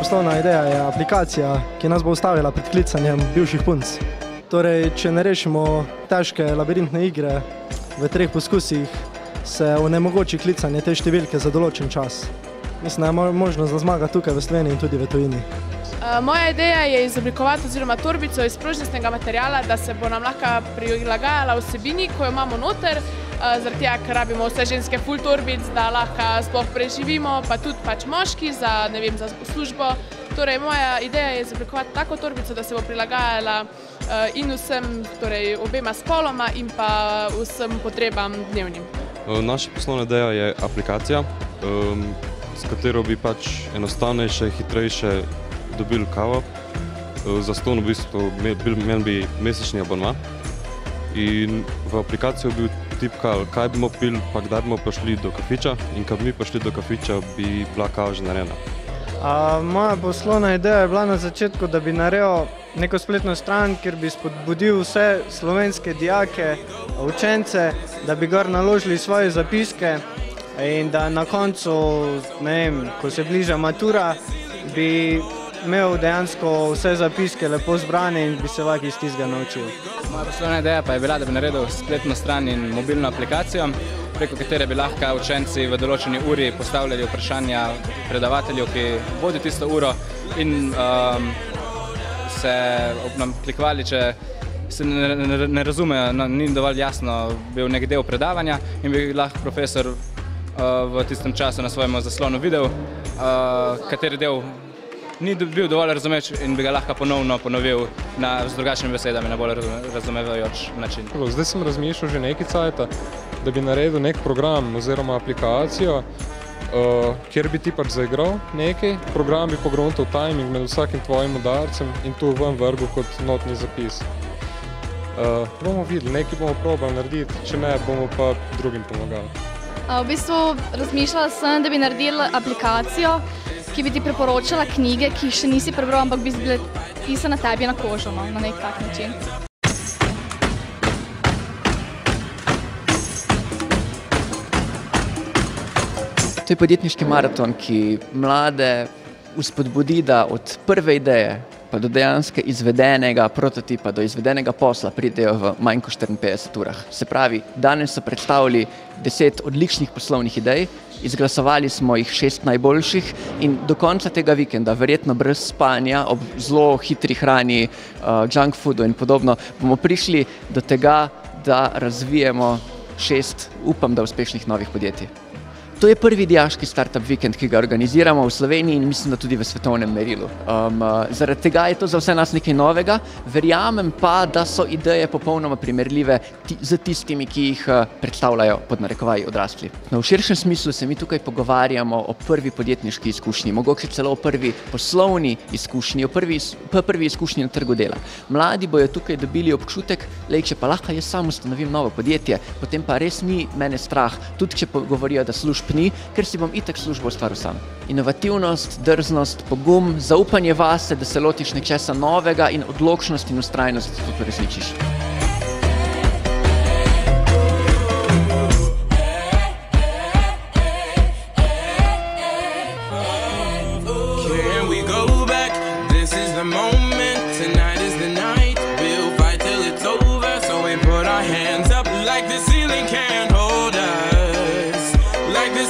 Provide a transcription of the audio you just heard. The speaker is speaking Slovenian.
poslovna ideja je aplikacija, ki nas bo ustavila pred klicanjem bivših punc. Torej, če ne rešimo težke labirintne igre v 3 poskusih, se onemogoči klicanje te številke za določen čas. Mislim, da je možnost za zmaga tukaj v Sloveniji in tudi v tujini. Moja ideja je izoblikovati oziroma torbico iz prožnostnega materiala, da se bo nam lahko prilagajala vsebini, ko jo imamo noter, zaradi tega, ker rabimo vse ženske full torbic, da lahko sploh preživimo, pa tudi pač moški za, ne vem, za službo. Torej, moja ideja je izoblikovati tako torbico, da se bo prilagajala in vsem, torej obema spoloma in pa vsem potrebam dnevnim. Naša poslovna ideja je aplikacija, s katero bi pač enostavnejše, hitrejše dobili kavo. Zastonj v bistvu imeli bi mesečni abonma in v aplikacijo bi tipkali, kaj bomo pili, pa kdaj bomo prišli do kafiča in kad bi mi prišli do kafiča, bi bila kava že narejena. Moja poslovna ideja je bila na začetku, da bi naredil neko spletno stran, kjer bi spodbudil vse slovenske dijake, učence, da bi gor naložili svoje zapiske in da na koncu, ne vem, ko se bliža matura, bi imel dejansko vse zapiske lepo zbrane in bi se vak iz tistega naučil. Moja poslovna ideja pa je bila, da bi naredil spletno stran in mobilno aplikacijo, preko katere bi lahko učenci v določeni uri postavljali vprašanja predavatelju, ki vodi tisto uro in se nam klikvali, če se ne razumejo, ni dovolj jasno bil nek del predavanja in bi lahko profesor v tistem času na svojem zaslonu videl, kateri del ni bil dovolj razumeč in bi ga lahko ponovno ponovil z drugačnimi besedami na bolj razumevajoč način. Zdaj sem razmišljal že nekaj cajta, da bi naredil nek program oziroma aplikacijo, kjer bi ti pač zaigral nekaj. Program bi pogruntal timing med vsakim tvojim udarcem in tu ven vrgel kot notni zapis. Bomo videli, nekaj bomo probali narediti, če ne, bomo pa drugim pomagali. V bistvu razmišljala sem, da bi naredila aplikacijo, ki bi ti priporočala knjige, ki jih še nisi prebral, ampak bi bile pisane tebi na kožo, na nek tak način. To je podjetniški maraton, ki mlade vzpodbudi, da od prve ideje pa do dejansko izvedenega prototipa, do izvedenega posla pridejo v manj kot 54 urah. Se pravi, danes so predstavili 10 odličnih poslovnih idej, izglasovali smo jih 6 najboljših in do konca tega vikenda, verjetno brez spanja, ob zelo hitri hrani, junk foodu in podobno, bomo prišli do tega, da razvijemo 6, upam, da uspešnih novih podjetij. To je prvi dijaški startup vikend, ki ga organiziramo v Sloveniji in mislim, da tudi v svetovnem merilu. Zaradi tega je to za vse nas nekaj novega, verjamem pa, da so ideje popolnoma primerljive z tistimi, ki jih predstavljajo pod narekovaji odrasli. V širšem smislu se mi tukaj pogovarjamo o prvi podjetniški izkušnji, mogoče celo o prvi poslovni izkušnji, o prvi izkušnji na trgu dela. Mladi bojo tukaj dobili občutek, če pa lahko jaz sam ustanovim novo podjetje, potem pa res ni mene strah, tudi če govorijo, da služb ni, ker si bom itak službo ustvaril sam. Inovativnost, drznost, pogum, zaupanje vase, da se lotiš nečesa novega in odločnost in vztrajnost tudi uresničiš. Like the ceiling can't hold us, like the